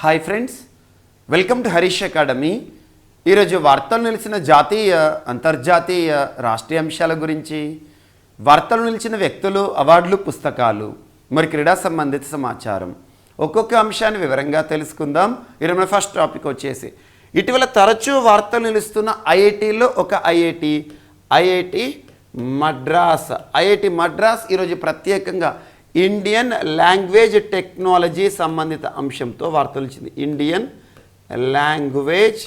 Hi friends, welcome to Harish academy. ఈరోజు వార్తలు నిలిచిన జాతీయ అంతర్జాతీయ రాష్ట్రీయ అంశాల గురించి, వార్తలు నిలిచిన వ్యక్తులు, అవార్డులు, పుస్తకాలు, మరి క్రీడా సంబంధిత సమాచారం ఒక్కొక్క అంశాన్ని వివరంగా తెలుసుకుందాం. ఈరోజు ఫస్ట్ టాపిక్ వచ్చేసి ఇటీవల తరచూ వార్తలు నిలుస్తున్న ఐఐటీలో ఒక ఐఐటి మద్రాస్ ఈరోజు ప్రత్యేకంగా ఇండియన్ లాంగ్వేజ్ టెక్నాలజీ సంబంధిత అంశంతో వార్తలు ఇచ్చింది. ఇండియన్ లాంగ్వేజ్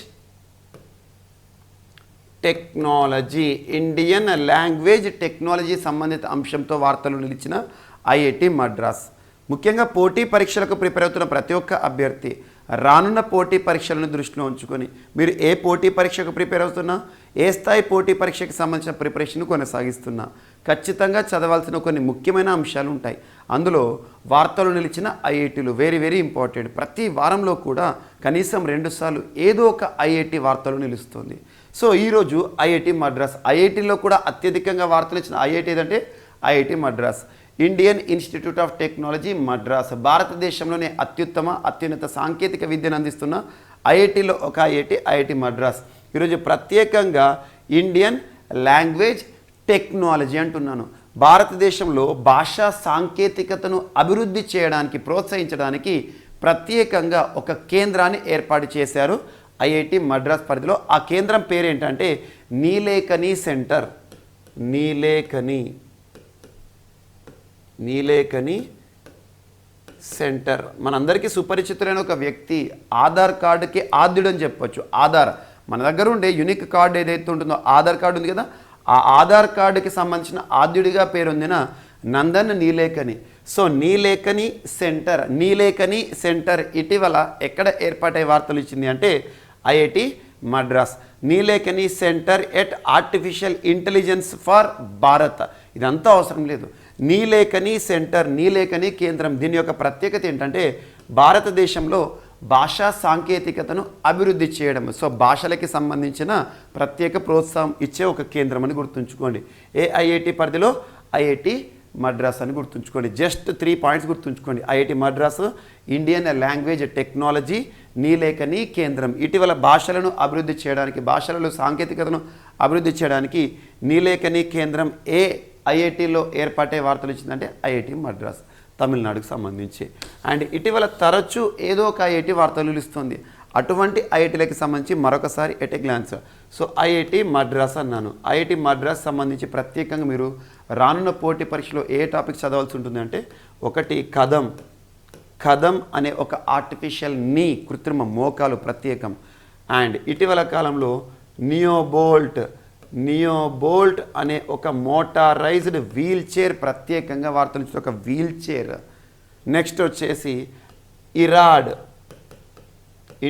టెక్నాలజీ సంబంధిత అంశంతో వార్తలు నిలిచిన ఐఐటి మద్రాస్. ముఖ్యంగా పోటీ పరీక్షలకు ప్రిపేర్ అవుతున్న ప్రతి ఒక్క అభ్యర్థి రానున్న పోటీ పరీక్షలను దృష్టిలో ఉంచుకొని మీరు ఏ పోటీ పరీక్షకు ప్రిపేర్ అవుతున్నా, ఏ స్థాయి పోటీ పరీక్షకు సంబంధించిన ప్రిపరేషన్ కొనసాగిస్తున్నా ఖచ్చితంగా చదవాల్సిన కొన్ని ముఖ్యమైన అంశాలు ఉంటాయి. అందులో వార్తలు నిలిచిన ఐఐటీలు వెరీ ఇంపార్టెంట్. ప్రతి వారంలో కూడా కనీసం 2 సార్లు ఏదో ఒక ఐఐటి వార్తలు నిలుస్తుంది. సో ఈరోజు ఐఐటి మద్రాస్, ఐఐటీలో కూడా అత్యధికంగా వార్తలు ఇచ్చిన ఐఐటి ఏదంటే IIT Madras, Indian institute of technology Madras. భారతదేశంలోనే అత్యున్నత సాంకేతిక విద్యను అందిస్తున్న ఐఐటీలో ఒక ఐఐటి మద్రాస్. ఈరోజు ప్రత్యేకంగా ఇండియన్ లాంగ్వేజ్ టెక్నాలజీ అంటున్నాను. భారతదేశంలో భాషా సాంకేతికతను అభివృద్ధి చేయడానికి, ప్రోత్సహించడానికి ప్రత్యేకంగా ఒక కేంద్రాన్ని ఏర్పాటు చేశారు ఐఐటి మద్రాస్ పరిధిలో. ఆ కేంద్రం పేరేంటంటే నీలేకని సెంటర్. నీలేకని సెంటర్ మనందరికీ సుపరిచితులైన ఒక వ్యక్తి. ఆధార్ కార్డుకి ఆద్యుడు అని చెప్పొచ్చు. ఆధార్ మన దగ్గర ఉండే యూనిక్ కార్డు ఏదైతే ఉంటుందో, ఆధార్ కార్డు ఉంది కదా, ఆ ఆధార్ కార్డుకి సంబంధించిన ఆద్యుడిగా పేరొందిన నందన్ నీలేకని. సో నీలేకని సెంటర్ ఇటీవల ఎక్కడ ఏర్పాటై వార్తలు ఇచ్చింది అంటే IIT Madras. Nilekani centre at artificial intelligence for Bharat. ఇదంతా అవసరం లేదు. నీలేకని సెంటర్, నీలేకని కేంద్రం, దీని యొక్క ప్రత్యేకత ఏంటంటే భారతదేశంలో భాషా సాంకేతికతను అభివృద్ధి చేయడం. సో భాషలకి సంబంధించిన ప్రత్యేక ప్రోత్సాహం ఇచ్చే ఒక కేంద్రం అని గుర్తుంచుకోండి. ఏ ఐఐటి పరిధిలో? ఐఐటి మద్రాస్ అని గుర్తుంచుకోండి. జస్ట్ 3 పాయింట్స్ గుర్తుంచుకోండి. IIT Madras, Indian language technology, Nilekani కేంద్రం. ఇటీవల భాషలను అభివృద్ధి చేయడానికి, భాషలలో సాంకేతికతను అభివృద్ధి చేయడానికి నీలేకని కేంద్రం ఏ ఐఐటిలో ఏర్పాటే వార్తలు ఇచ్చిందంటే ఐఐటి మద్రాస్, తమిళనాడుకు సంబంధించి. అండ్ ఇటీవల తరచూ ఏదో ఒక ఐఐటి వార్తలు నిలుస్తుంది. అటువంటి ఐఐటీలకి సంబంధించి మరొకసారి at a glance. So IIT Madras అన్నాను. ఐఐటి మద్రాస్ సంబంధించి ప్రత్యేకంగా మీరు రానున్న పోటీ పరీక్షలో ఏ టాపిక్ చదవాల్సి ఉంటుంది అంటే, ఒకటి కథం అనే ఒక ఆర్టిఫిషియల్ నీ, కృత్రిమ మోకాలు ప్రత్యేకం. అండ్ ఇటీవల కాలంలో నియోబోల్ట్ అనే ఒక మోటారైజ్డ్ వీల్ చైర్ ప్రత్యేకంగా వార్తలు ఇచ్చిన ఒక వీల్ చైర్. నెక్స్ట్ వచ్చేసి iRAD,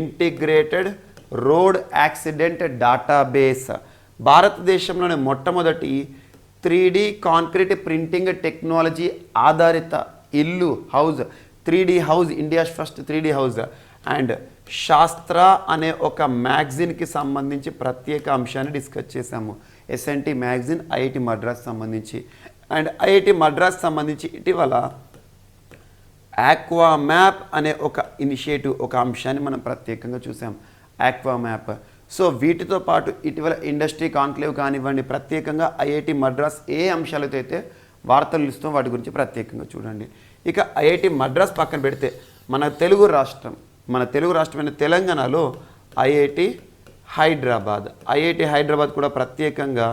integrated road accident database. భారతదేశంలోని మొట్టమొదటి 3D కాంక్రీట్ ప్రింటింగ్ టెక్నాలజీ ఆధారిత ఇల్లు, house, 3D house, India's first 3D house. And Shastra అనే ఒక మ్యాగజిన్కి సంబంధించి ప్రత్యేక అంశాన్ని డిస్కస్ చేశాము. ఎస్ఎన్టీ మ్యాగజిన్ ఐఐటి మద్రాస్ సంబంధించి. అండ్ ఐఐటి మద్రాస్ సంబంధించి ఇటీవల ఆక్వా మ్యాప్ అనే ఒక ఇనిషియేటివ్, ఒక అంశాన్ని మనం ప్రత్యేకంగా చూసాం. Aqua map. సో వీటితో పాటు ఇటీవల ఇండస్ట్రీ కాన్క్లేవ్ కానివ్వండి, ప్రత్యేకంగా ఐఐటి మద్రాస్ ఏ అంశాలతో అయితే వార్తలు ఇస్తాం వాటి గురించి ప్రత్యేకంగా చూడండి. ఇక ఐఐటి మద్రాస్ పక్కన పెడితే మన తెలుగు రాష్ట్రమైన తెలంగాణలో ఐఐటి హైదరాబాద్ కూడా ప్రత్యేకంగా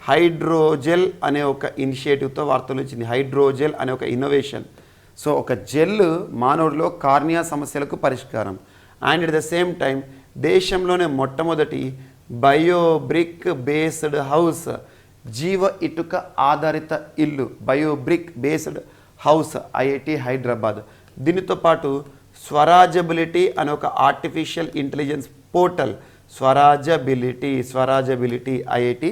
హైడ్రోజెల్ అనే ఒక ఇనిషియేటివ్తో వార్తలు వచ్చింది. హైడ్రోజెల్ అనే ఒక ఇన్నోవేషన్. సో ఒక జెల్ మానవుడిలో కార్నియా సమస్యలకు పరిష్కారం. And at the same time దేశంలోనే మొట్టమొదటి బయోబ్రిక్ బేస్డ్ హౌస్, జీవ ఇటుక ఆధారిత ఇల్లు, biobrick based house IIT Hyderabad. దీనితో పాటు స్వరాజబిలిటీ అనే ఒక artificial intelligence portal, Swarajability IIT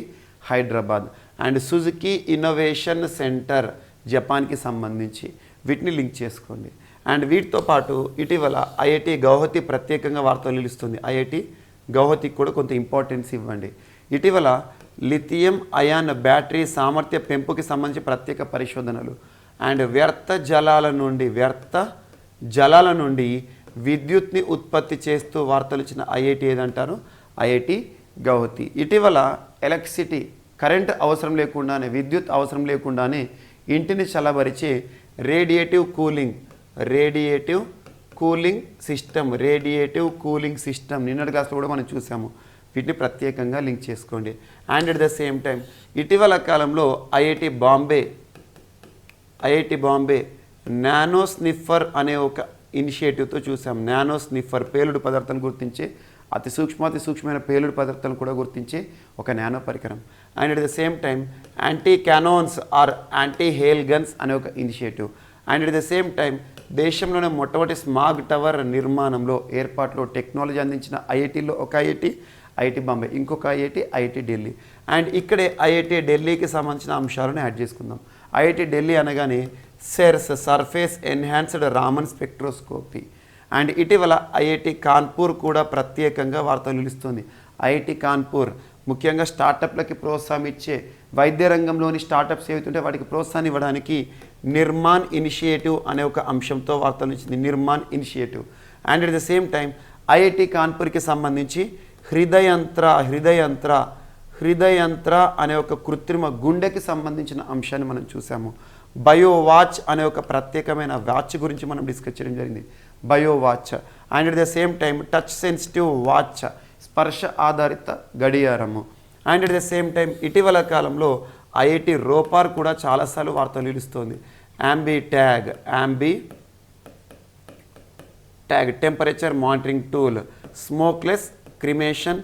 Hyderabad. And Suzuki innovation centre, జపాన్కి సంబంధించి. వీటిని లింక్ చేసుకోండి. అండ్ వీటితో పాటు ఇటీవల ఐఐటి గౌహతి ప్రత్యేకంగా వార్తలు నిలుస్తుంది. ఐఐటి గౌహతికి కూడా కొంత ఇంపార్టెన్స్ ఇవ్వండి. ఇటీవల లిథియం అయాన్ బ్యాటరీ సామర్థ్య పెంపుకి సంబంధించి ప్రత్యేక పరిశోధనలు. అండ్ వ్యర్థ జలాల నుండి విద్యుత్ని ఉత్పత్తి చేస్తూ వార్తలు ఇచ్చిన ఐఐటి ఏదంటారు? ఐఐటి గౌహతి. ఇటీవల ఎలక్ట్రిసిటీ కరెంట్ అవసరం లేకుండానే, విద్యుత్ అవసరం లేకుండానే ఇంటిని చల్లబరిచే రేడియేటివ్ కూలింగ్ సిస్టమ్ నిన్నటి క్లాస్లో కూడా మనం చూసాము. వీటిని ప్రత్యేకంగా లింక్ చేసుకోండి. And at the same time ఇటీవల కాలంలో ఐఐటి బాంబే నానో స్నిఫర్ అనే ఒక ఇనిషియేటివ్తో చూసాం. నానో స్నిఫర్ పేలుడు పదార్థాలను గుర్తించే, అతి సూక్ష్మమైన పేలుడు పదార్థాలను కూడా గుర్తించే ఒక నానో పరికరం. And at the same time anti cannons or anti hail guns అనే ఒక initiative. And at the same time దేశంలోనే మొట్టమొదటి స్మాగ్ టవర్ నిర్మాణంలో ఏర్పాటులో టెక్నాలజీ అందించిన ఐఐటీలో ఒక ఐఐటి బాంబే, ఇంకొక ఐఐటి ఢిల్లీ. అండ్ ఇక్కడే ఐఐటి ఢిల్లీకి సంబంధించిన అంశాలను యాడ్ చేసుకుందాం. ఐఐటి ఢిల్లీ అనగానే surface enhanced Raman spectroscopy. And ఇటీవల ఐఐటి కాన్పూర్ కూడా ప్రత్యేకంగా వార్తలు నిలుస్తుంది. ఐఐటి కాన్పూర్ ముఖ్యంగా స్టార్టప్లకి ప్రోత్సాహం ఇచ్చే, వైద్య రంగంలోని స్టార్టప్స్ ఏవైతుంటే వాటికి ప్రోత్సాహం ఇవ్వడానికి నిర్మాణ్ ఇనిషియేటివ్ అనే ఒక అంశంతో వార్తలు ఇచ్చింది. Nirman initiative. And at the same time IIT కాన్పూర్కి సంబంధించి హృదయంత్ర అనే ఒక కృత్రిమ గుండెకి సంబంధించిన అంశాన్ని మనం చూసాము. బయో వాచ్ అనే ఒక ప్రత్యేకమైన వాచ్ గురించి మనం డిస్కస్ చేయడం జరిగింది. Bio watch. And at the same time touch sensitive watch, స్పర్శ ఆధారిత గడియారము. And at the same time ఇటీవల కాలంలో ఐఐటి రోపార్ కూడా చాలాసార్లు వార్తలు నిలుస్తోంది. AmbiTag temperature monitoring tool, smokeless cremation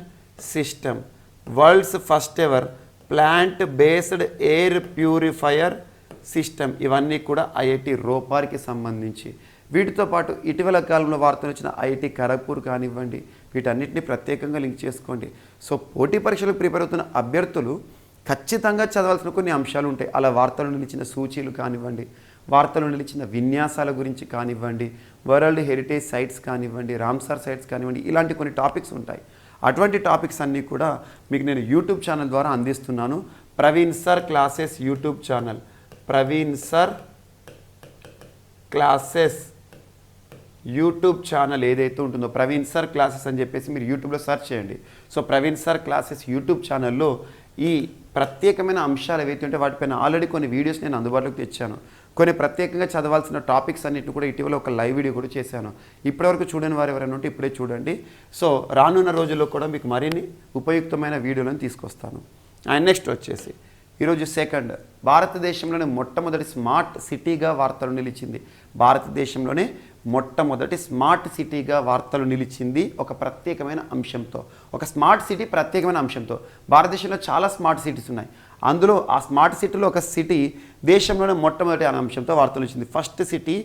system, world's first ever plant based air purifier system. ఇవన్నీ కూడా ఐఐటి రోపార్కి సంబంధించి. వీటితో పాటు ఇటీవల కాలంలో వార్తలు వచ్చిన ఐఐటి ఖరగ్పూర్ కానివ్వండి, వీటన్నిటిని ప్రత్యేకంగా లింక్ చేసుకోండి. సో పోటీ పరీక్షలకు ప్రిపేర్ అవుతున్న అభ్యర్థులు ఖచ్చితంగా చదవాల్సిన కొన్ని అంశాలు ఉంటాయి. అలా వార్తలు నిలిచిన సూచీలు కానివ్వండి, వార్తలు నిలిచిన విన్యాసాల గురించి కానివ్వండి, వరల్డ్ హెరిటేజ్ సైట్స్ కానివ్వండి, రామ్సార్ సైట్స్ కానివ్వండి, ఇలాంటి కొన్ని టాపిక్స్ ఉంటాయి. అటువంటి టాపిక్స్ అన్నీ కూడా మీకు నేను యూట్యూబ్ ఛానల్ ద్వారా అందిస్తున్నాను. Praveen sir classes YouTube channel, Praveen sir classes YouTube channel ఏదైతే ఉంటుందో, ప్రవీణ్ సర్ క్లాసెస్ అని చెప్పేసి మీరు యూట్యూబ్లో సెర్చ్ చేయండి. So Praveen sir classes YouTube ఛానల్లో ఈ ప్రత్యేకమైన అంశాలు ఏవైతే ఉంటే వాటిపైన ఆల్రెడీ కొన్ని వీడియోస్ నేను అందుబాటులోకి తెచ్చాను. కొన్ని ప్రత్యేకంగా చదవాల్సిన టాపిక్స్ అన్నిటిని కూడా ఇటీవల ఒక లైవ్ వీడియో కూడా చేశాను. ఇప్పటివరకు చూడని వారు ఎవరైనా ఉంటే ఇప్పుడే చూడండి. సో రానున్న రోజుల్లో కూడా మీకు మరిన్ని ఉపయుక్తమైన వీడియోలను తీసుకొస్తాను. అండ్ నెక్స్ట్ వచ్చేసి ఈరోజు సెకండ్, భారతదేశంలోనే మొట్టమొదటి స్మార్ట్ సిటీగా వార్తలు నిలిచింది. భారతదేశంలోనే మొట్టమొదటి స్మార్ట్ సిటీగా వార్తలు నిలిచింది ఒక ప్రత్యేకమైన అంశంతో. ఒక స్మార్ట్ సిటీ ప్రత్యేకమైన అంశంతో. భారతదేశంలో చాలా స్మార్ట్ సిటీస్ ఉన్నాయి. అందులో ఆ స్మార్ట్ సిటీలో ఒక సిటీ దేశంలోనే మొట్టమొదటి అనే అంశంతో వార్తలు వచ్చింది. ఫస్ట్ సిటీ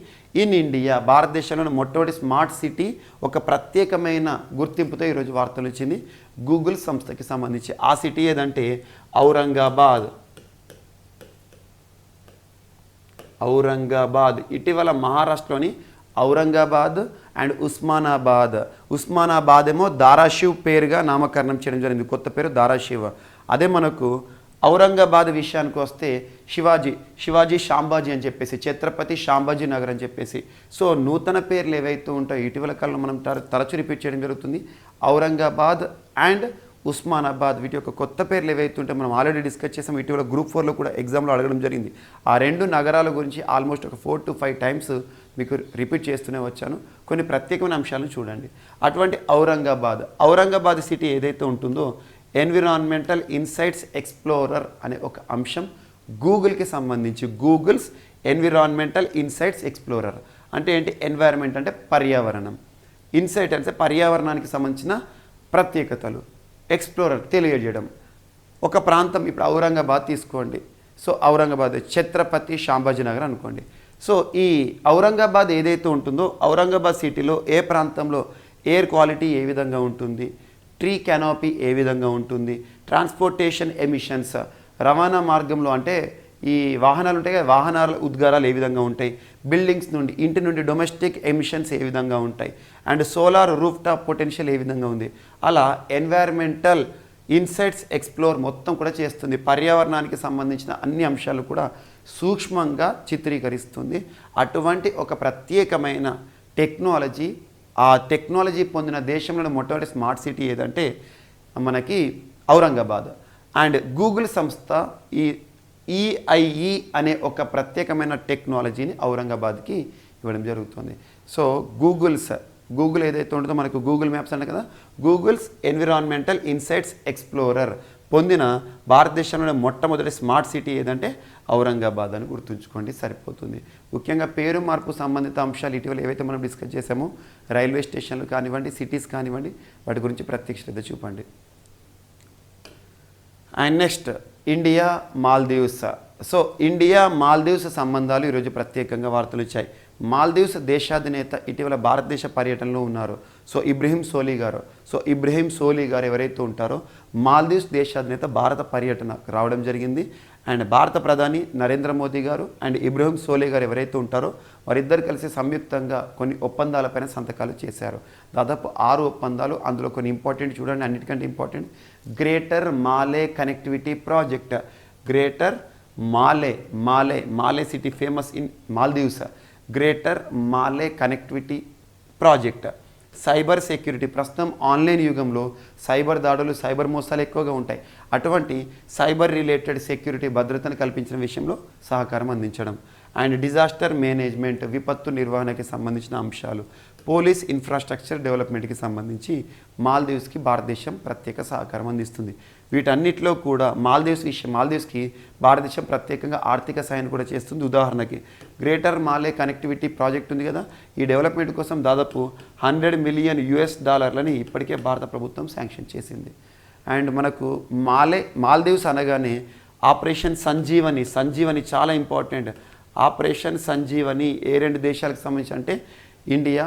ఇన్ ఇండియా, భారతదేశంలోనే మొట్టమొదటి స్మార్ట్ సిటీ ఒక ప్రత్యేకమైన గుర్తింపుతో ఈరోజు వార్తలు వచ్చింది గూగుల్ సంస్థకి సంబంధించి. ఆ సిటీ ఏదంటే ఔరంగాబాద్. ఇటీవల మహారాష్ట్రలోని ఔరంగాబాద్ అండ్ ఉస్మానాబాద్ ఏమో దారాషివ్ పేరుగా నామకరణం చేయడం జరిగింది. కొత్త పేరు దారాషివ్. అదే మనకు ఔరంగాబాద్ విషయానికి వస్తే శివాజీ షాంబాజీ అని చెప్పేసి, ఛత్రపతి షాంబాజీ నగర్ అని చెప్పేసి. సో నూతన పేర్లు ఏవైతే ఉంటాయో ఇటీవల కాలంలో మనం తరచు రిపీట్ చేయడం జరుగుతుంది. ఔరంగాబాద్ అండ్ ఉస్మానాబాద్, వీటి యొక్క కొత్త పేర్లు ఏవైతే ఉంటే మనం ఆల్రెడీ డిస్కస్ చేసాం. ఇటీవల గ్రూప్ 4లో కూడా ఎగ్జామ్లో అడగడం జరిగింది. ఆ రెండు నగరాల గురించి ఆల్మోస్ట్ ఒక 4 to 5 టైమ్స్ మీకు రిపీట్ చేస్తూనే వచ్చాను. కొన్ని ప్రత్యేకమైన అంశాలను చూడండి. అటువంటి ఔరంగాబాద్ సిటీ ఏదైతే ఉంటుందో ఎన్విరాన్మెంటల్ ఇన్సైట్స్ ఎక్స్ప్లోరర్ అనే ఒక అంశం గూగుల్కి సంబంధించి. గూగుల్స్ ఎన్విరాన్మెంటల్ ఇన్సైట్స్ ఎక్స్ప్లోరర్ అంటే ఏంటి? ఎన్వైరన్మెంట్ అంటే పర్యావరణం, ఇన్సైట్ అంటే పర్యావరణానికి సంబంధించిన ప్రత్యేకతలు, ఎక్స్ప్లోరర్ తెలియజేయడం. ఒక ప్రాంతం ఇప్పుడు ఔరంగాబాద్ తీసుకోండి. సో ఔరంగాబాద్ ఛత్రపతి షాంబాజీ నగర్ అనుకోండి. సో ఈ ఔరంగాబాద్ ఏదైతే ఉంటుందో ఔరంగాబాద్ సిటీలో ఏ ప్రాంతంలో ఎయిర్ క్వాలిటీ ఏ విధంగా ఉంటుంది, ట్రీ కెనాపీ ఏ విధంగా ఉంటుంది, ట్రాన్స్పోర్టేషన్ ఎమిషన్స్ రవాణా మార్గంలో అంటే ఈ వాహనాలు ఉంటాయి కదా, వాహనాల ఉద్గారాలు ఏ విధంగా ఉంటాయి, బిల్డింగ్స్ నుండి ఇంటి నుండి డొమెస్టిక్ ఎమిషన్స్ ఏ విధంగా ఉంటాయి, and solar rooftop potential ఏ విధంగా ఉంది. అలా ఎన్వైర్మెంటల్ ఇన్సైట్స్ ఎక్స్ప్లోర్ మొత్తం కూడా చేస్తుంది. పర్యావరణానికి సంబంధించిన అన్ని అంశాలు కూడా సూక్ష్మంగా చిత్రీకరిస్తుంది. అటువంటి ఒక ప్రత్యేకమైన టెక్నాలజీ ఆ టెక్నాలజీ పొందిన దేశంలోని మొట్టమొదటి స్మార్ట్ సిటీ ఏదంటే మనకి ఔరంగాబాద్. అండ్ గూగుల్ సంస్థ ఈ ఈఐఈ అనే ఒక ప్రత్యేకమైన టెక్నాలజీని ఔరంగాబాద్కి ఇవ్వడం జరుగుతుంది. సో గూగుల్ ఏదైతే ఉంటుందో మనకు గూగుల్ మ్యాప్స్ అంటే కదా, గూగుల్స్ ఎన్విరాన్మెంటల్ ఇన్సైట్స్ ఎక్స్ప్లోరర్ పొందిన భారతదేశంలోని మొట్టమొదటి స్మార్ట్ సిటీ ఏదంటే ఔరంగాబాద్ అని గుర్తుంచుకోండి, సరిపోతుంది. ముఖ్యంగా పేరు మార్పు సంబంధిత అంశాలు ఇటీవల ఏవైతే మనం డిస్కస్ చేసామో, రైల్వే స్టేషన్లు కానివ్వండి, సిటీస్ కానివ్వండి, వాటి గురించి ప్రత్యేక శ్రద్ధ చూపండి. And next India Maldives. So India Maldives సంబంధాలు ఈరోజు ప్రత్యేకంగా వార్తలు వచ్చాయి. మాల్దీవ్స్ దేశాధినేత ఇటీవల భారతదేశ పర్యటనలో ఉన్నారు. సో ఇబ్రహీం సోలీ గారు ఎవరైతే ఉంటారో మాల్దీవ్స్ దేశాధినేత భారత పర్యటన రావడం జరిగింది. అండ్ భారత ప్రధాని నరేంద్ర మోదీ గారు అండ్ ఇబ్రహీం సోలీ గారు ఎవరైతే ఉంటారో వారిద్దరు కలిసి సంయుక్తంగా కొన్ని ఒప్పందాలపైన సంతకాలు చేశారు. దాదాపు 6 ఒప్పందాలు. అందులో కొన్ని ఇంపార్టెంట్ చూడండి, అన్నిటికంటే important greater Male connectivity project. Greater Male city famous in Maldives. Greater Male connectivity project. Cyber security, ప్రస్తుతం ఆన్లైన్ యుగంలో సైబర్ దాడులు, సైబర్ మోసాలు ఎక్కువగా ఉంటాయి. అటువంటి సైబర్ రిలేటెడ్ సెక్యూరిటీ భద్రతను కల్పించిన విషయంలో సహకారం అందించడం. అండ్ డిజాస్టర్ మేనేజ్మెంట్, విపత్తు నిర్వహణకి సంబంధించిన అంశాలు. పోలీస్ ఇన్ఫ్రాస్ట్రక్చర్ డెవలప్మెంట్కి సంబంధించి మాల్దీవ్స్కి భారతదేశం ప్రత్యేక సహకారం అందిస్తుంది. వీటన్నిటిలో కూడా మాల్దీవ్స్కి భారతదేశం ప్రత్యేకంగా ఆర్థిక సాయాన్ని కూడా చేస్తుంది. ఉదాహరణకి గ్రేటర్ మాలే కనెక్టివిటీ ప్రాజెక్ట్ ఉంది కదా, ఈ డెవలప్మెంట్ కోసం దాదాపు $100 మిలియన్ ఇప్పటికే భారత ప్రభుత్వం శాంక్షన్ చేసింది. అండ్ మనకు మాల్దీవ్స్ అనగానే ఆపరేషన్ సంజీవని చాలా ఇంపార్టెంట్. ఆపరేషన్ సంజీవని ఏ 2 దేశాలకు సంబంధించి అంటే ఇండియా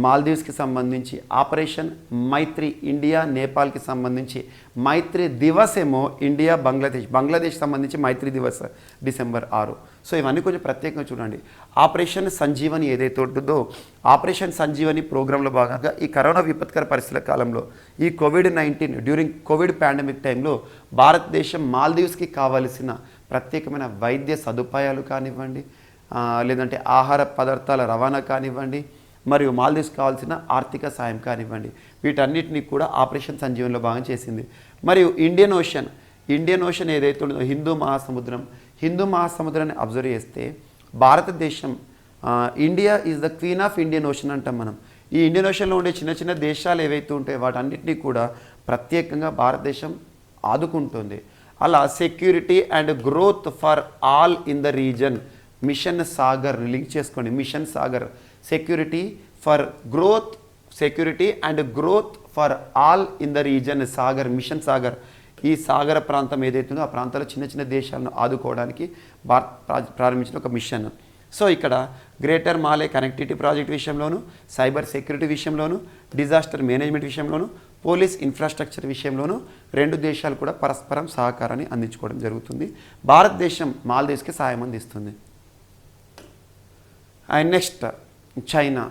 మాల్దీవ్స్కి సంబంధించి, ఆపరేషన్ మైత్రి ఇండియా నేపాల్కి సంబంధించి, మైత్రి దివస్ ఏమో ఇండియా బంగ్లాదేశ్ సంబంధించి మైత్రి దివస్ డిసెంబర్ 6. సో ఇవన్నీ కొంచెం ప్రత్యేకంగా చూడండి. ఆపరేషన్ సంజీవని ఏదైతే ఉంటుందో, ఆపరేషన్ సంజీవని ప్రోగ్రాంలో భాగంగా ఈ కరోనా విపత్కర పరిస్థితుల కాలంలో, ఈ కోవిడ్-19 డ్యూరింగ్ కోవిడ్ పాండమిక్ టైంలో భారతదేశం మాల్దీవ్స్కి కావలసిన ప్రత్యేకమైన వైద్య సదుపాయాలు కానివ్వండి, లేదంటే ఆహార పదార్థాల రవాణా కానివ్వండి, మరియు మాల్దీవ్స్కి కావాల్సిన ఆర్థిక సాయం కానివ్వండి, వీటన్నిటిని కూడా ఆపరేషన్ సంజీవనిలో భాగం చేసింది. మరియు ఇండియన్ ఓషన్ ఏదైతే ఉందో హిందూ మహాసముద్రాన్ని అబ్జర్వ్ చేస్తే భారతదేశం, India is the queen of Indian ocean అంటాం మనం. ఈ ఇండియన్ ఓషన్లో ఉండే చిన్న చిన్న దేశాలు ఏవైతే ఉంటాయో వాటన్నిటినీ కూడా ప్రత్యేకంగా భారతదేశం ఆదుకుంటుంది. అలా security and growth for all in the region, mission Sagar link చేసుకోండి. Mission Sagar, security and growth for all in the region Sagar, mission Sagar. ఈ సాగర ప్రాంతం ఏదైతుందో ఆ ప్రాంతాల్లో చిన్న చిన్న దేశాలను ఆదుకోవడానికి ప్రారంభించిన ఒక మిషన్. సో ఇక్కడ గ్రేటర్ మాలే కనెక్టివిటీ ప్రాజెక్ట్ విషయంలోను, సైబర్ సెక్యూరిటీ విషయంలోను, డిజాస్టర్ మేనేజ్మెంట్ విషయంలోను, పోలీస్ ఇన్ఫ్రాస్ట్రక్చర్ విషయంలోనూ 2 దేశాలు కూడా పరస్పరం సహకారాన్ని అందించుకోవడం జరుగుతుంది. భారతదేశం మాల్దీవ్స్కి సాయం అందిస్తుంది. And next China.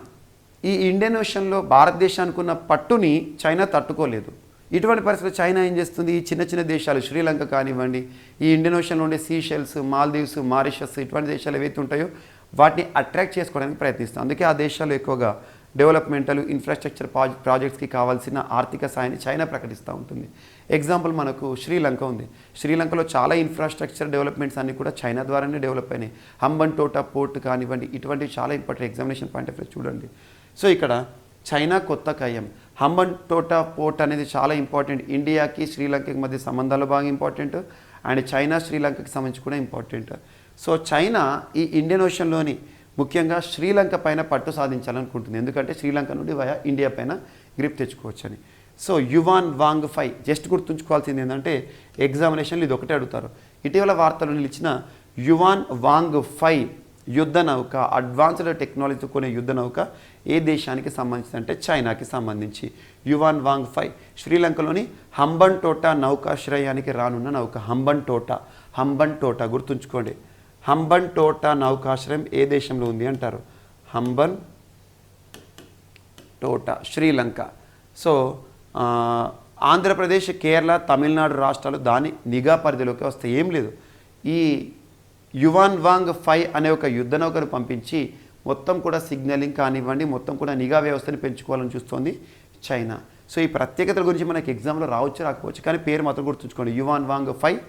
ఈ ఇండియన్ ఓషన్లో భారతదేశానికి ఉన్న పట్టుని చైనా తట్టుకోలేదు. ఇటువంటి పరిస్థితుల్లో చైనా ఏం చేస్తుంది, ఈ చిన్న చిన్న దేశాలు శ్రీలంక కానివ్వండి, ఈ ఇండియన్ ఓషన్లో ఉండే సీషెల్స్, మాల్దీవ్స్, మారిషస్ ఇటువంటి దేశాలు ఏవైతే ఉంటాయో వాటిని అట్రాక్ట్ చేసుకోవడానికి ప్రయత్నిస్తాం. అందుకే ఆ దేశాలు ఎక్కువగా డెవలప్మెంటల్ ఇన్ఫ్రాస్ట్రక్చర్ ప్రాజెక్ట్స్కి కావాల్సిన ఆర్థిక సాయాన్ని చైనా ప్రకటిస్తూ ఉంటుంది. ఎగ్జాంపుల్ మనకు శ్రీలంక ఉంది. శ్రీలంకలో చాలా ఇన్ఫ్రాస్ట్రక్చర్ డెవలప్మెంట్స్ అన్నీ కూడా చైనా ద్వారానే డెవలప్ అయినాయి. హంబన్టోటా పోర్ట్ కానివ్వండి, ఇటువంటివి చాలా important examination point of view చూడండి. సో ఇక్కడ చైనా కొత్త కయ్యం. హంబన్టోటా పోర్ట్ అనేది చాలా ఇంపార్టెంట్. ఇండియాకి శ్రీలంకకి మధ్య సంబంధాలు బాగా ఇంపార్టెంట్, అండ్ చైనా శ్రీలంకకి సంబంధించి కూడా ఇంపార్టెంట్. సో చైనా ఈ ఇండియన్ ఓషన్లోని ముఖ్యంగా శ్రీలంక పైన పట్టు సాధించాలనుకుంటుంది. ఎందుకంటే శ్రీలంక నుండి వయా ఇండియా పైన గ్రిప్ తెచ్చుకోవచ్చని. సో యువాన్ వాంగ్ ఫై, జస్ట్ గుర్తుంచుకోవాల్సింది ఏంటంటే ఎగ్జామినేషన్లు ఇది ఒకటే అడుగుతారు. ఇటీవల వార్తలు నిలిచిన యువాన్ వాంగ్ ఫై యుద్ధ నౌక, అడ్వాన్స్డ్ టెక్నాలజీతో కొనే యుద్ధ నౌక ఏ దేశానికి సంబంధించి అంటే చైనాకి సంబంధించి. యువాన్ వాంగ్ ఫై శ్రీలంకలోని హంబన్టోటా నౌకాశ్రయానికి రానున్న నౌక. హంబన్టోటా గుర్తుంచుకోండి. హంబన్టోటా నౌకాశ్రయం ఏ దేశంలో ఉంది అంటారు? హంబన్టోటా, శ్రీలంక. సో ఆంధ్రప్రదేశ్, కేరళ, తమిళనాడు రాష్ట్రాలు దాని నిఘా పరిధిలోకి వస్తాయి. ఏం లేదు, ఈ యువాన్ వాంగ్ ఫై అనే ఒక యుద్ధ నౌకను పంపించి మొత్తం కూడా సిగ్నలింగ్ కానివ్వండి, మొత్తం కూడా నిఘా వ్యవస్థని పెంచుకోవాలని చూస్తోంది చైనా. సో ఈ ప్రత్యేకతల గురించి మనకి ఎగ్జామ్లో రావచ్చు రాకపోవచ్చు, కానీ పేరు మాత్రం గుర్తుంచుకోండి. యువాన్ వాంగ్ 5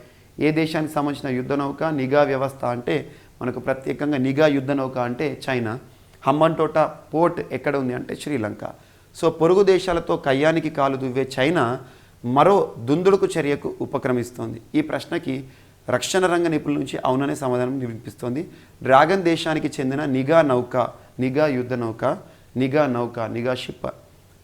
ఏ దేశానికి సంబంధించిన యుద్ధ నౌక, నిఘా వ్యవస్థ అంటే మనకు ప్రత్యేకంగా నిఘా యుద్ధ నౌక అంటే చైనా. హంబన్టోటా పోర్ట్ ఎక్కడ ఉంది అంటే శ్రీలంక. సో పొరుగు దేశాలతో కయ్యానికి కాలు దువ్వే చైనా మరో దుందుడుకు చర్యకు ఉపక్రమిస్తోంది. ఈ ప్రశ్నకి రక్షణ రంగ నిపుణుల నుంచి అవుననే సమాధానం వినిపిస్తోంది. డ్రాగన్ దేశానికి చెందిన నిఘా నౌక, నిఘా యుద్ధ నౌక, నిఘా షిప్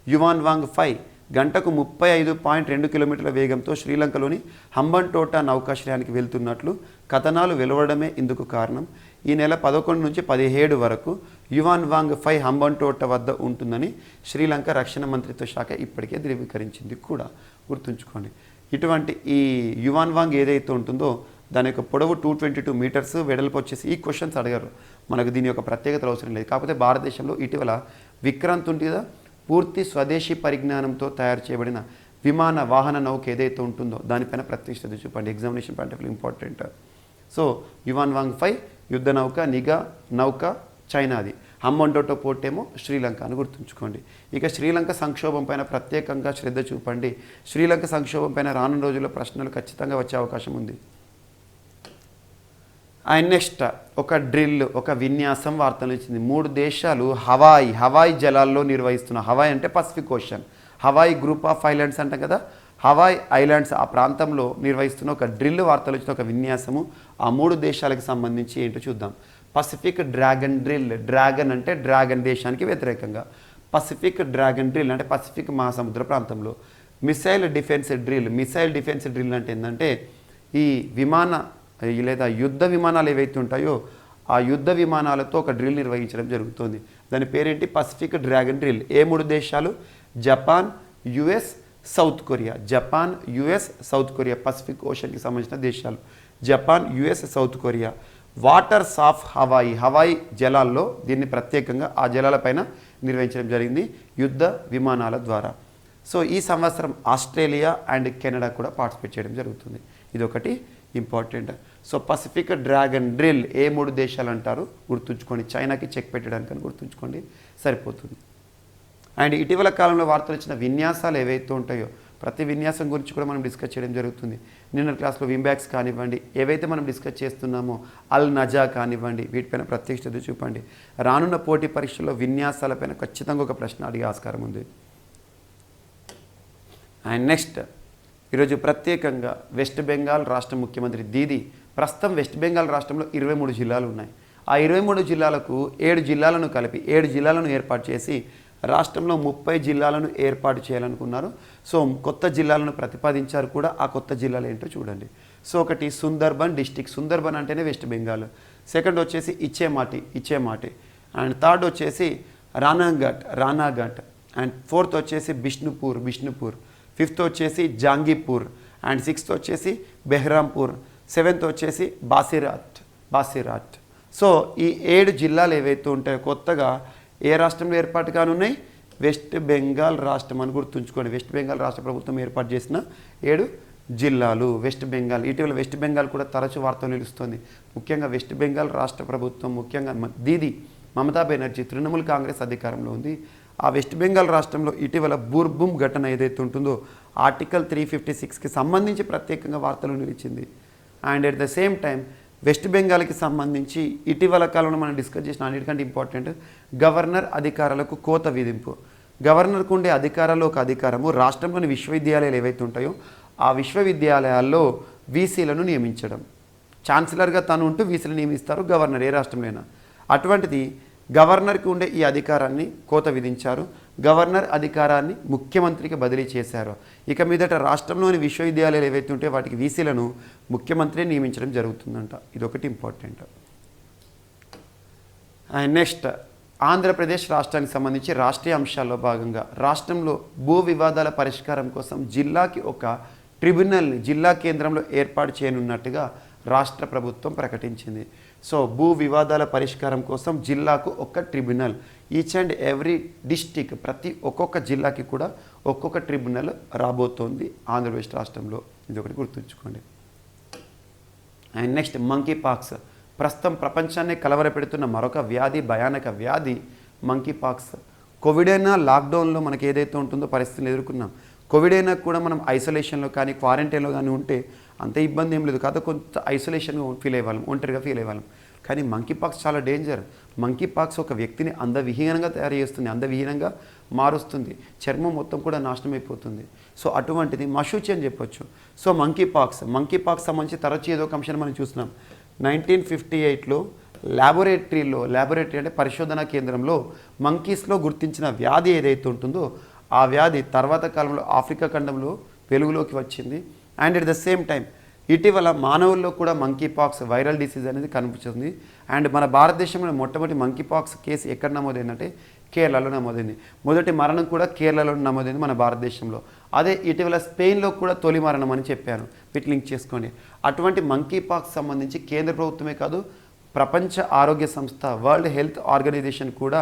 యువాన్ వాంగ్ 5 గంటకు 35.2 కిలోమీటర్ల వేగంతో శ్రీలంకలోని హంబన్టోటా నౌకాశ్రయానికి వెళ్తున్నట్లు కథనాలు వెలువడమే ఇందుకు కారణం. ఈ నెల 11 నుంచి 17 వరకు యువాన్ వాంగ్ 5 హంబన్టోటా వద్ద ఉంటుందని శ్రీలంక రక్షణ మంత్రిత్వ శాఖ ఇప్పటికే ధృవీకరించింది కూడా. గుర్తుంచుకోండి, ఇటువంటి ఈ యువాన్ వాంగ్ ఏదైతే ఉంటుందో దాని యొక్క పొడవు 222 మీటర్స్, వెడల్పు వచ్చేసి ఈ క్వశ్చన్స్ అడిగారు. మనకు దీని యొక్క ప్రత్యేకతలు అవసరం లేదు. కాకపోతే భారతదేశంలో ఇటీవల విక్రాంత్ ఉంది కదా, పూర్తి స్వదేశీ పరిజ్ఞానంతో తయారు చేయబడిన విమాన వాహన నౌక ఏదైతే ఉంటుందో దానిపైన ప్రత్యేకత చూపండి. Examination point of view important. So Yuan Wang 5 యుద్ధ నౌక, నిఘా నౌక చైనాది, హంబన్టోటా పోర్ట్ ఏమో శ్రీలంక అని గుర్తుంచుకోండి. ఇక శ్రీలంక సంక్షోభం పైన ప్రత్యేకంగా శ్రద్ధ చూపండి. శ్రీలంక సంక్షోభం పైన రానున్న రోజుల్లో ప్రశ్నలు ఖచ్చితంగా వచ్చే అవకాశం ఉంది. అండ్ నెక్స్ట్ ఒక డ్రిల్, ఒక విన్యాసం వార్తలు ఇచ్చింది. 3 దేశాలు హవాయి జలాల్లో నిర్వహిస్తున్న, హవాయి అంటే Pacific ocean, Hawaii group of islands అంటాం కదా, హవాయి ఐలాండ్స్ ఆ ప్రాంతంలో నిర్వహిస్తున్న ఒక డ్రిల్ వార్తలు ఇచ్చిన ఒక విన్యాసము. ఆ 3 దేశాలకు సంబంధించి ఏంటో చూద్దాం. పసిఫిక్ డ్రాగన్ డ్రిల్, డ్రాగన్ అంటే డ్రాగన్ దేశానికి వ్యతిరేకంగా, పసిఫిక్ డ్రాగన్ డ్రిల్ అంటే పసిఫిక్ మహాసముద్ర ప్రాంతంలో. మిసైల్ డిఫెన్స్ డ్రిల్ అంటే ఏంటంటే ఈ విమాన లేదా యుద్ధ విమానాలు ఏవైతే ఉంటాయో ఆ యుద్ధ విమానాలతో ఒక డ్రిల్ నిర్వహించడం జరుగుతుంది. దాని పేరేంటి? Pacific Dragon drill. ఏ 3 దేశాలు? Japan, US, South Korea. Japan, US, South Korea Pacific ఓషన్కి సంబంధించిన దేశాలు. Japan, US, South Korea. Waters of Hawaii జలాల్లో దీన్ని ప్రత్యేకంగా ఆ జలాలపైన నిర్వహించడం జరిగింది యుద్ధ విమానాల ద్వారా. సో ఈ సంవత్సరం ఆస్ట్రేలియా అండ్ కెనడా కూడా పార్టిసిపేట్ చేయడం జరుగుతుంది. ఇదొకటి important. So Pacific Dragon drill ఏ 3 దేశాలు అంటారు గుర్తుంచుకోండి. చైనాకి చెక్ పెట్టడానికి అని గుర్తుంచుకోండి, సరిపోతుంది. అండ్ ఇటీవల కాలంలో వార్తలు వచ్చిన విన్యాసాలు ఏవైతే ఉంటాయో ప్రతి విన్యాసం గురించి కూడా మనం డిస్కస్ చేయడం జరుగుతుంది. నిన్న క్లాస్లో వింబ్యాక్స్ కానివ్వండి, ఏవైతే మనం డిస్కస్ చేస్తున్నామో అల్ నజా కానివ్వండి, వీటిపైన ప్రత్యేక చూపండి. రానున్న పోటీ పరీక్షల్లో విన్యాసాలపైన ఖచ్చితంగా ఒక ప్రశ్న అడిగే ఆస్కారం ఉంది. అండ్ నెక్స్ట్ ఈరోజు ప్రత్యేకంగా వెస్ట్ బెంగాల్ రాష్ట్ర ముఖ్యమంత్రి దీదీ, ప్రస్తుతం వెస్ట్ బెంగాల్ రాష్ట్రంలో 23 జిల్లాలు ఉన్నాయి. ఆ 23 జిల్లాలకు 7 జిల్లాలను కలిపి 7 జిల్లాలను ఏర్పాటు చేసి రాష్ట్రంలో 30 జిల్లాలను ఏర్పాటు చేయాలనుకున్నారు. సో కొత్త జిల్లాలను ప్రతిపాదించారు కూడా. ఆ కొత్త జిల్లాలు ఏంటో చూడండి. సో ఒకటి సుందర్బన్ డిస్టిక్, సుందర్బన్ అంటేనే వెస్ట్ బెంగాల్. సెకండ్ వచ్చేసి ఇచ్చేమాటి. అండ్ థర్డ్ వచ్చేసి రానాఘాట్. అండ్ ఫోర్త్ వచ్చేసి బిష్ణుపూర్. ఫిఫ్త్ వచ్చేసి జాంగీపూర్. అండ్ సిక్స్త్ వచ్చేసి బెహ్రాంపూర్. సెవెంత్ వచ్చేసి బాసిరాట్. సో ఈ 7 జిల్లాలు ఏవైతే ఉంటాయో కొత్తగా ఏ రాష్ట్రంలో ఏర్పాటు కానున్నాయి? వెస్ట్ బెంగాల్ రాష్ట్రం అని గుర్తుంచుకోండి. వెస్ట్ బెంగాల్ రాష్ట్ర ప్రభుత్వం ఏర్పాటు చేసిన 7 జిల్లాలు వెస్ట్ బెంగాల్. ఇటీవల వెస్ట్ బెంగాల్ కూడా తరచు వార్తలు నిలుస్తుంది. ముఖ్యంగా వెస్ట్ బెంగాల్ రాష్ట్ర ప్రభుత్వం, ముఖ్యంగా దీదీ మమతా బెనర్జీ తృణమూల్ కాంగ్రెస్ అధికారంలో ఉంది. ఆ వెస్ట్ బెంగాల్ రాష్ట్రంలో ఇటీవల బూర్బూమ్ ఘటన ఏదైతే ఉంటుందో ఆర్టికల్ 356కి సంబంధించి ప్రత్యేకంగా వార్తలు నిలిచింది. And at the same time West బెంగాల్కి సంబంధించి ఇటీవల కాలంలో మనం డిస్కస్ చేసిన అన్నిటికంటే ఇంపార్టెంట్ గవర్నర్ అధికారాలకు కోత విధింపు. గవర్నర్కు ఉండే అధికారాల్లో ఒక అధికారము రాష్ట్రంలోని విశ్వవిద్యాలయాలు ఏవైతే ఉంటాయో ఆ విశ్వవిద్యాలయాల్లో వీసీలను నియమించడం. ఛాన్సలర్గా తను ఉంటూ వీసీలు నియమిస్తారు గవర్నర్ ఏ రాష్ట్రంలోనైనా. అటువంటిది గవర్నర్కి ఉండే ఈ అధికారాన్ని కోత విధించారు. గవర్నర్ అధికారాన్ని ముఖ్యమంత్రికి బదిలీ చేశారు. ఇక మీదట రాష్ట్రంలోని విశ్వవిద్యాలయాలు ఏవైతే ఉంటే వాటికి వీసీలను ముఖ్యమంత్రి నియమించడం జరుగుతుందంట. ఇదొకటి ఇంపార్టెంట్. అండ్ నెక్స్ట్ ఆంధ్రప్రదేశ్ రాష్ట్రానికి సంబంధించి రాష్ట్రీయ అంశాల్లో భాగంగా రాష్ట్రంలో భూ వివాదాల పరిష్కారం కోసం జిల్లాకి ఒక ట్రిబ్యునల్ని జిల్లా కేంద్రంలో ఏర్పాటు చేయనున్నట్టుగా రాష్ట్ర ప్రభుత్వం ప్రకటించింది. సో భూ వివాదాల పరిష్కారం కోసం జిల్లాకు ఒక tribunal, each and every district ఒక్కొక్క జిల్లాకి కూడా ఒక్కొక్క ట్రిబ్యునల్ రాబోతోంది ఆంధ్రప్రదేశ్ రాష్ట్రంలో. ఇది ఒకటి గుర్తుంచుకోండి. అండ్ నెక్స్ట్ మంకీ పాక్స్, ప్రస్తుతం ప్రపంచాన్ని కలవరపెడుతున్న మరొక వ్యాధి, భయానక వ్యాధి మంకీ పాక్స్. కోవిడ్ అయినా లాక్డౌన్లో మనకి ఏదైతే ఉంటుందో పరిస్థితులు ఎదుర్కొన్నాం. కోవిడ్ అయినా కూడా మనం ఐసోలేషన్లో కానీ క్వారంటైన్లో కానీ ఉంటే అంత ఇబ్బంది ఏం లేదు, కాదు కొంత ఐసోలేషన్గా ఫీల్ అయ్యేవాళ్ళం, ఒంటరిగా ఫీల్ అయ్యేవాళ్ళం. కానీ మంకీ పాక్స్ చాలా డేంజర్. మంకీ పాక్స్ ఒక వ్యక్తిని అందవిహీనంగా తయారు చేస్తుంది, అందవిహీనంగా మారుస్తుంది, చర్మం మొత్తం కూడా నాశనం అయిపోతుంది. సో అటువంటిది మశూచి అని చెప్పొచ్చు. సో మంకీ పాక్స్ సంబంధించి తరచు ఏదో ఒక అంశాన్ని మనం చూస్తున్నాం. 1958లో ల్యాబొరేటరీ అంటే పరిశోధనా కేంద్రంలో మంకీస్లో గుర్తించిన వ్యాధి ఏదైతే ఉంటుందో ఆ వ్యాధి తర్వాత కాలంలో ఆఫ్రికా ఖండంలో వెలుగులోకి వచ్చింది. And at the same time ఇటీవల మానవుల్లో కూడా మంకీ పాక్స్ వైరల్ డిసీజ్ అనేది కనిపిస్తుంది. అండ్ మన భారతదేశంలో మొట్టమొదటి మంకీ పాక్స్ కేసు ఎక్కడ నమోదైందంటే కేరళలో నమోదైంది. మొదటి మరణం కూడా కేరళలో నమోదైంది మన భారతదేశంలో. అదే ఇటీవల స్పెయిన్లో కూడా తొలి మరణం అని చెప్పాను, వీటి లింక్ చేసుకోండి. అటువంటి మంకీ పాక్స్ సంబంధించి కేంద్ర ప్రభుత్వమే కాదు, ప్రపంచ ఆరోగ్య సంస్థ వరల్డ్ హెల్త్ ఆర్గనైజేషన్ కూడా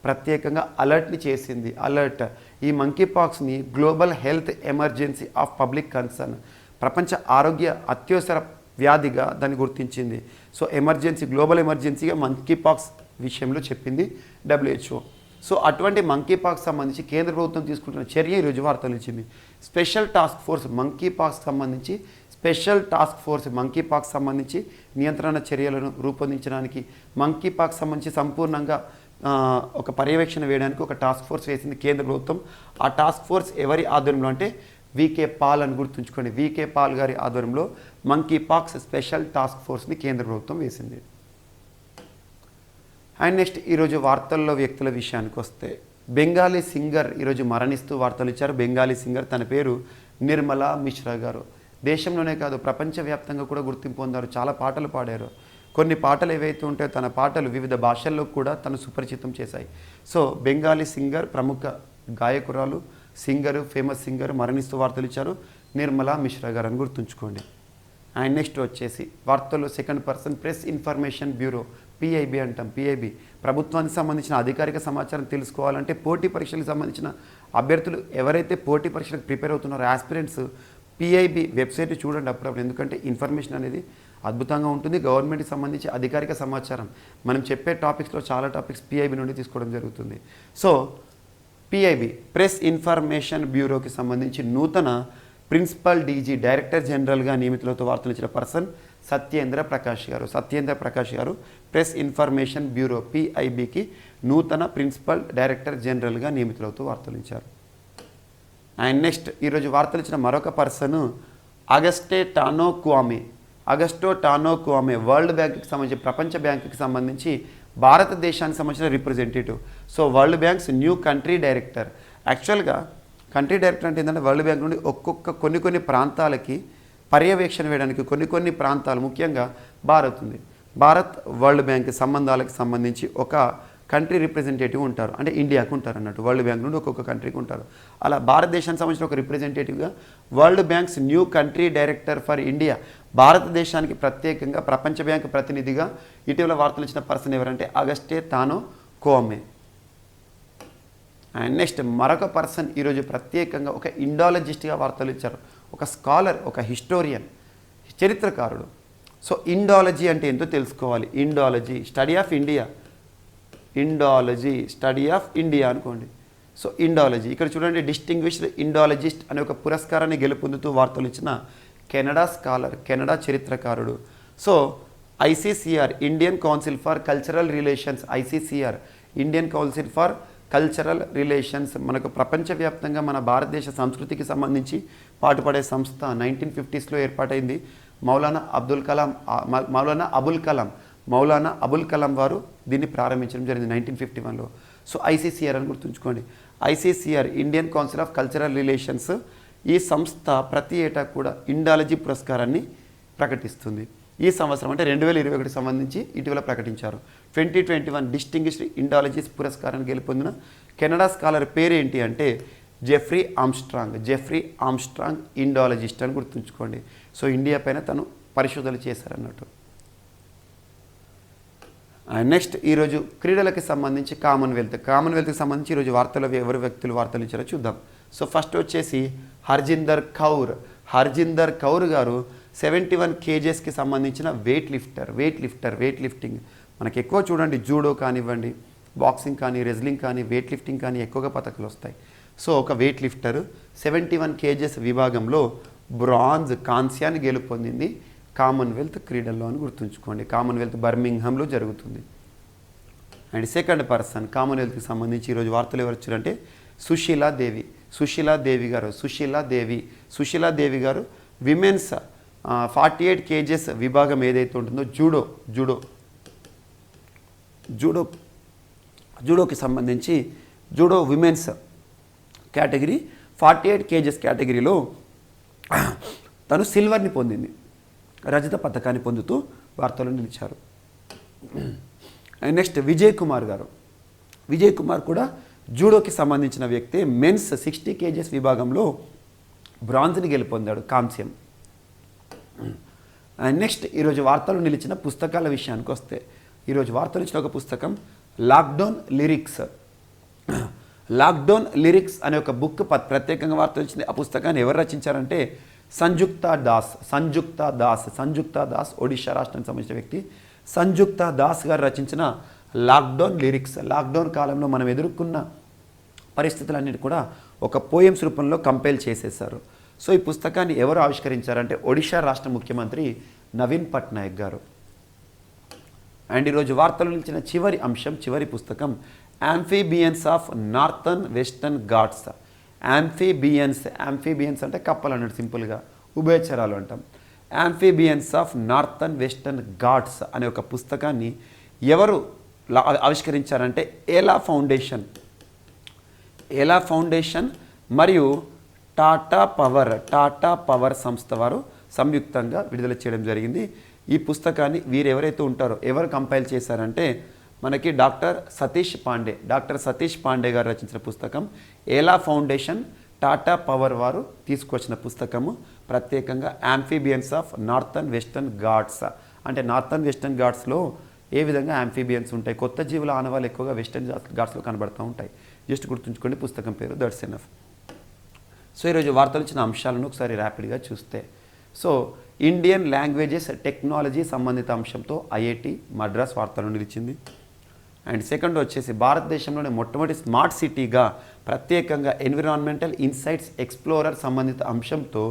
ప్రత్యేకంగా అలర్ట్ని చేసింది. అలర్ట్ ఈ మంకీ పాక్స్ని global health emergency of public concern, ప్రపంచ ఆరోగ్య అత్యవసర వ్యాధిగా దాన్ని గుర్తించింది. సో గ్లోబల్ ఎమర్జెన్సీగా మంకీ పాక్స్ విషయంలో చెప్పింది WHO. సో అటువంటి మంకీ పాక్స్ సంబంధించి కేంద్ర ప్రభుత్వం తీసుకుంటున్న చర్య ఈరోజు వార్తలు ఇచ్చింది. Special task force monkeypox సంబంధించి నియంత్రణ చర్యలను రూపొందించడానికి, మంకీ పాక్స్ సంబంధించి సంపూర్ణంగా ఒక పర్యవేక్షణ వేయడానికి ఒక టాస్క్ ఫోర్స్ వేసింది కేంద్ర ప్రభుత్వం. ఆ టాస్క్ ఫోర్స్ ఎవరి ఆధ్వర్యంలో అంటే వికే పాల్ అని గుర్తుంచుకోండి. వికే పాల్ గారి ఆధ్వర్యంలో మంకీ పాక్స్ స్పెషల్ టాస్క్ ఫోర్స్ని కేంద్ర ప్రభుత్వం వేసింది. అండ్ నెక్స్ట్ ఈరోజు వార్తల్లో వ్యక్తుల విషయానికి వస్తే బెంగాలీ సింగర్ ఈరోజు మరణిస్తూ వార్తలు ఇచ్చారు. బెంగాలీ సింగర్, తన పేరు నిర్మలా మిశ్రా గారు. దేశంలోనే కాదు ప్రపంచవ్యాప్తంగా కూడా గుర్తింపు పొందారు. చాలా పాటలు పాడారు. కొన్ని పాటలు ఏవైతే ఉంటాయో తన పాటలు వివిధ భాషల్లో కూడా తను సుపరిచితం చేశాయి. సో బెంగాలీ సింగర్, ప్రముఖ గాయకురాలు, ఫేమస్ సింగర్ మరణిస్తూ వార్తలు ఇచ్చారు నిర్మలా మిశ్రా గారు అని గుర్తుంచుకోండి. అండ్ నెక్స్ట్ వచ్చేసి వార్తల్లో second person press information bureau, PIB అంటాం. PIB ప్రభుత్వానికి సంబంధించిన అధికారిక సమాచారం తెలుసుకోవాలంటే పోటీ పరీక్షలకు సంబంధించిన అభ్యర్థులు ఎవరైతే పోటీ పరీక్షలకు ప్రిపేర్ అవుతున్నారో ఆస్పిరెంట్స్ PIB వెబ్సైట్ చూడండి అప్పుడప్పుడు. ఎందుకంటే ఇన్ఫర్మేషన్ అనేది అద్భుతంగా ఉంటుంది. గవర్నమెంట్కి సంబంధించి అధికారిక సమాచారం మనం చెప్పే టాపిక్స్లో చాలా టాపిక్స్ PIB నుండి తీసుకోవడం జరుగుతుంది. సో PIB ప్రెస్ ఇన్ఫర్మేషన్ బ్యూరోకి సంబంధించి నూతన ప్రిన్సిపల్ DG డైరెక్టర్ జనరల్గా నియమితులతో వార్తలు ఇచ్చిన పర్సన్ సత్యేంద్ర ప్రకాష్ గారు ప్రెస్ ఇన్ఫర్మేషన్ బ్యూరో PIBకి నూతన ప్రిన్సిపల్ డైరెక్టర్ జనరల్గా నియమితులవుతూ వార్తలు ఇచ్చారు. అండ్ నెక్స్ట్ ఈరోజు వార్తలు ఇచ్చిన మరొక పర్సన్ అగస్టో టానో క్వామే వరల్డ్ బ్యాంక్కి సంబంధించి, ప్రపంచ బ్యాంకుకి సంబంధించి భారతదేశానికి సంబంధించిన representative. So world Bank's new country director. యాక్చువల్గా కంట్రీ డైరెక్టర్ అంటే ఏంటంటే వరల్డ్ బ్యాంక్ నుండి కొన్ని ప్రాంతాలకి పర్యవేక్షణ వేయడానికి కొన్ని ప్రాంతాలు, ముఖ్యంగా భారత్ వరల్డ్ బ్యాంక్ సంబంధాలకు సంబంధించి ఒక కంట్రీ రిప్రజెంటేటివ్ ఉంటారు, అంటే ఇండియాకు ఉంటారు అన్నట్టు. వరల్డ్ బ్యాంక్ నుండి ఒక్కొక్క కంట్రీకి ఉంటారు. అలా భారతదేశానికి సంబంధించిన ఒక రిప్రజెంటేటివ్గా World Bank's new country director for India, భారతదేశానికి ప్రత్యేకంగా ప్రపంచ బ్యాంక్ ప్రతినిధిగా ఇటీవల వార్తలు ఇచ్చిన పర్సన్ ఎవరంటే అగస్టే టానో క్వామే. అండ్ నెక్స్ట్ మరొక పర్సన్ ఈరోజు ప్రత్యేకంగా ఒక ఇండాలజిస్ట్గా వార్తలు ఇచ్చారు. ఒక స్కాలర్, ఒక హిస్టోరియన్, చరిత్రకారుడు. సో ఇండాలజీ అంటే ఏంటో తెలుసుకోవాలి. స్టడీ ఆఫ్ ఇండియా అనుకోండి. సో ఇండాలజీ ఇక్కడ చూడండి, డిస్టింగ్విష్డ్ ఇండాలజిస్ట్ అనే ఒక పురస్కారాన్ని గెలుపొందుతూ వార్తలు ఇచ్చిన కెనడా స్కాలర్, కెనడా చరిత్రకారుడు. So ICCR Indian council for cultural relations మనకు ప్రపంచవ్యాప్తంగా మన భారతదేశ సంస్కృతికి సంబంధించి పాటుపడే సంస్థ. 1950స్లో ఏర్పాటైంది. మౌలానా అబుల్ కలాం వారు దీన్ని ప్రారంభించడం జరిగింది 1951లో. సో ICCR అని గుర్తుంచుకోండి. ICCR Indian council of cultural relations. ఈ సంస్థ ప్రతి ఏటా కూడా ఇండాలజీ పురస్కారాన్ని ప్రకటిస్తుంది. ఈ సంవత్సరం అంటే 2021 సంబంధించి ఇటీవల ప్రకటించారు. 2021 డిస్టింగ్విష్డ్ ఇండాలజీస్ పురస్కారాన్ని గెలుపొందిన కెనడా స్కాలర్ పేరు ఏంటి అంటే జెఫ్రీ ఆమ్స్ట్రాంగ్ ఇండాలజిస్ట్ అని గుర్తుంచుకోండి. సో ఇండియా పైన తను పరిశోధనలు చేశారన్నట్టు. నెక్స్ట్ ఈరోజు క్రీడలకి సంబంధించి కామన్వెల్త్కి సంబంధించి ఈరోజు వార్తలు ఎవరు వ్యక్తులు వార్తలు ఇచ్చారో చూద్దాం. సో ఫస్ట్ వచ్చేసి హర్జిందర్ కౌర్ గారు 71 కేజెస్కి సంబంధించిన వెయిట్ లిఫ్టింగ్ మనకి ఎక్కువ చూడండి, జూడో కానివ్వండి, బాక్సింగ్ కానీ, రెజ్లింగ్ కానీ, వెయిట్ లిఫ్టింగ్ కానీ ఎక్కువగా పతకాలు వస్తాయి. సో ఒక వెయిట్ లిఫ్టర్ 71 కేజెస్ విభాగంలో బ్రాంజ్ కాంస్యాన్ని గెలుపొందింది కామన్వెల్త్ క్రీడల్లో అని గుర్తుంచుకోండి. కామన్వెల్త్ బర్మింగ్హామ్లో జరుగుతుంది. అండ్ సెకండ్ పర్సన్ కామన్వెల్త్కి సంబంధించి ఈరోజు వార్తలు ఎవరు వచ్చారంటే సుశీలాదేవి గారు విమెన్స్ 48 కేజెస్ విభాగం ఏదైతే ఉంటుందో జూడోకి సంబంధించి జూడో విమెన్స్ కేటగిరీ 48 కేజెస్ కేటగిరీలో తను సిల్వర్ని పొందింది, రజత పథకాన్ని పొందుతూ వార్తలు నిలిచారు. అండ్ నెక్స్ట్ విజయ్ కుమార్ కూడా జూడోకి సంబంధించిన వ్యక్తి. మెన్స్ 60 కేజెస్ విభాగంలో బ్రాంజ్ని గెలుపొందాడు, కాంస్యం. అండ్ నెక్స్ట్ ఈరోజు వార్తలు నిలిచిన పుస్తకాల విషయానికి వస్తే ఈరోజు వార్తలు ఇచ్చిన ఒక పుస్తకం లాక్డౌన్ లిరిక్స్ అనే ఒక బుక్ ప్రత్యేకంగా వార్తలు ఇచ్చింది. ఆ పుస్తకాన్ని ఎవరు రచించారంటే సంజుక్త దాస్ ఒడిషా రాష్ట్రానికి సంబంధించిన వ్యక్తి. సంజుక్త దాస్ గారు రచించిన లాక్డౌన్ లిరిక్స్, లాక్డౌన్ కాలంలో మనం ఎదుర్కొన్న పరిస్థితులన్నిటి కూడా ఒక పోయమ్స్ రూపంలో కంపైల్ చేసేసారు. సో ఈ పుస్తకాన్ని ఎవరు ఆవిష్కరించారంటే ఒడిషా రాష్ట్ర ముఖ్యమంత్రి నవీన్ పట్నాయక్ గారు. అండ్ ఈరోజు వార్తలు నిలిచిన చివరి పుస్తకం amphibians of northern western Ghats. Amphibians అంటే కప్పలు అన్నట్టు, సింపుల్గా ఉభయచరాలు అంటాం. Amphibians of northern western Ghats అనే ఒక పుస్తకాన్ని ఎవరు ఆవిష్కరించారంటే ఏలా ఫౌండేషన్ మరియు టాటా పవర్ సంస్థ వారు సంయుక్తంగా విడుదల చేయడం జరిగింది. ఈ పుస్తకాన్ని వీరు ఎవరైతే ఉంటారో ఎవరు కంపైల్ చేశారంటే మనకి డాక్టర్ సతీష్ పాండే గారు రచించిన పుస్తకం. ఏలా ఫౌండేషన్, టాటా పవర్ వారు తీసుకొచ్చిన పుస్తకము ప్రత్యేకంగా amphibians of northern western Ghats. అంటే నార్థన్ వెస్టర్న్ ఘాట్స్లో ఏ విధంగా యాంఫీబియన్స్ ఉంటాయి, కొత్త జీవుల ఆనవాళ్ళు ఎక్కువగా వెస్టర్న్ ఘాట్స్లో కనబడుతూ ఉంటాయి. జస్ట్ గుర్తుంచుకోండి పుస్తకం పేరు, దట్స్ ఎనఫ్. సో ఈరోజు వార్తలు ఇచ్చిన అంశాలను ఒకసారి ర్యాపిడ్గా చూస్తే, సో ఇండియన్ లాంగ్వేజెస్ టెక్నాలజీ సంబంధిత అంశంతో ఐఐటి మద్రాస్ వార్తలు నిలిచింది. అండ్ సెకండ్ వచ్చేసి భారతదేశంలోనే మొట్టమొదటి స్మార్ట్ సిటీగా ప్రత్యేకంగా ఎన్విరాన్మెంటల్ ఇన్సైట్స్ ఎక్స్ప్లోరర్ సంబంధిత అంశంతో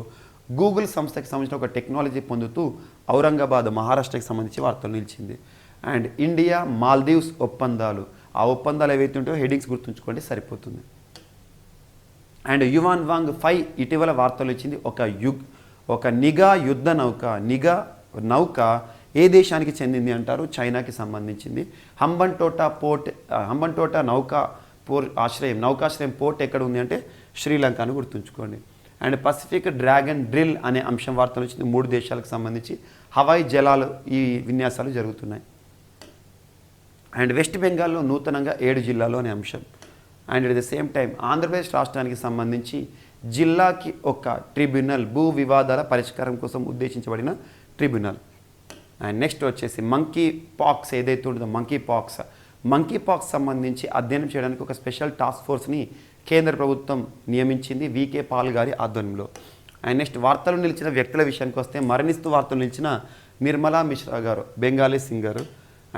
గూగుల్ సంస్థకి సంబంధించిన ఒక టెక్నాలజీ పొందుతూ ఔరంగాబాద్ మహారాష్ట్రకి సంబంధించి వార్తలు నిలిచింది. అండ్ ఇండియా మాల్దీవ్స్ ఒప్పందాలు, ఆ ఒప్పందాలు ఏవైతే ఉంటాయో హెడింగ్స్ గుర్తుంచుకోండి సరిపోతుంది. అండ్ యువాన్ వాంగ్ 5 ఇటీవల వార్తలు ఇచ్చింది. ఒక నిఘా యుద్ధ నౌక ఏ దేశానికి చెందింది అంటారు? చైనాకి సంబంధించింది. హంబన్టోటా నౌకాశ్రయం పోర్ట్ ఎక్కడ ఉంది అంటే శ్రీలంక అని గుర్తుంచుకోండి. అండ్ పసిఫిక్ డ్రాగన్ డ్రిల్ అనే అంశం వార్తలు వచ్చింది. 3 దేశాలకు సంబంధించి హవాయి జలాలు ఈ విన్యాసాలు జరుగుతున్నాయి. అండ్ వెస్ట్ బెంగాల్లో నూతనంగా 7 జిల్లాలు అనే అంశం. And at the same time Andhra Pradesh రాష్ట్రానికి సంబంధించి జిల్లాకి ఒక ట్రిబ్యునల్, భూ వివాదాల పరిష్కారం కోసం ఉద్దేశించబడిన ట్రిబ్యునల్. అండ్ నెక్స్ట్ వచ్చేసి మంకీ పాక్స్ ఏదైతే ఉంటుందో మంకీ పాక్స్ సంబంధించి అధ్యయనం చేయడానికి ఒక స్పెషల్ టాస్క్ ఫోర్స్ని కేంద్ర ప్రభుత్వం నియమించింది వికే పాల్ గారి ఆధ్వర్యంలో. అండ్ నెక్స్ట్ వార్తలు నిలిచిన వ్యక్తుల విషయానికి వస్తే మరణిస్తూ వార్తలు నిలిచిన నిర్మలా మిశ్రా గారు, బెంగాలీ సింగరు.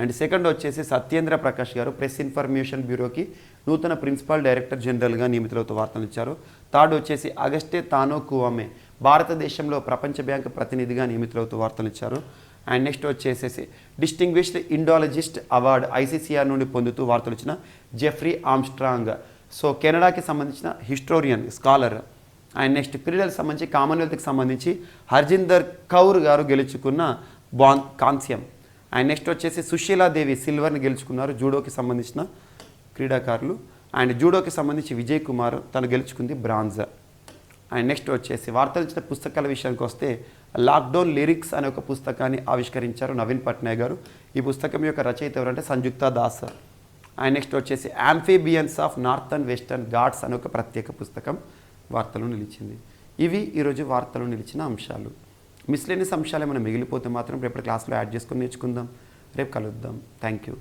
అండ్ సెకండ్ వచ్చేసి సత్యేంద్ర ప్రకాష్ గారు ప్రెస్ ఇన్ఫర్మేషన్ బ్యూరోకి నూతన ప్రిన్సిపల్ డైరెక్టర్ జనరల్గా నియమితులవుతూ వార్తలు ఇచ్చారు. థర్డ్ వచ్చేసి అగస్టే తానో కువామే భారతదేశంలో ప్రపంచ బ్యాంక్ ప్రతినిధిగా నియమితులవుతూ వార్తలు ఇచ్చారు. అండ్ నెక్స్ట్ వచ్చేసేసి డిస్టింగ్విష్డ్ ఇండాలజిస్ట్ అవార్డు ఐసీసీఆర్ నుండి పొందుతూ వార్తలు ఇచ్చిన జెఫ్రీ ఆమ్స్ట్రాంగ్, సో కెనడాకి సంబంధించిన హిస్టోరియన్ స్కాలర్. అండ్ నెక్స్ట్ క్రీడలకు సంబంధించి కామన్వెల్త్కి సంబంధించి హర్జిందర్ కౌర్ గారు గెలుచుకున్న కాంస్యం. అండ్ నెక్స్ట్ వచ్చేసి సుశీలాదేవి సిల్వర్ని గెలుచుకున్నారు, జూడోకి సంబంధించిన క్రీడాకారులు. అండ్ జూడోకి సంబంధించి విజయ్ కుమార్ తను గెలుచుకుంది బ్రాంజ్. అండ్ నెక్స్ట్ వచ్చేసి వార్తలు ఇచ్చిన పుస్తకాల విషయానికి వస్తే లాక్డౌన్ లిరిక్స్ అనే ఒక పుస్తకాన్ని ఆవిష్కరించారు నవీన్ పట్నాయక్ గారు. ఈ పుస్తకం యొక్క రచయిత ఎవరంటే సంజుక్త దాస్. అండ్ నెక్స్ట్ వచ్చేసి amphibians of northern western Ghats అనే ఒక ప్రత్యేక పుస్తకం వార్తలు నిలిచింది. ఇవి ఈరోజు వార్తలు నిలిచిన అంశాలు. మిస్లేనియస్ అంశాలు ఏమైనా మిగిలిపోతే మాత్రం రేపటి క్లాస్లో యాడ్ చేసుకొని నేర్చుకుందాం. రేపు కలుద్దాం. Thank you.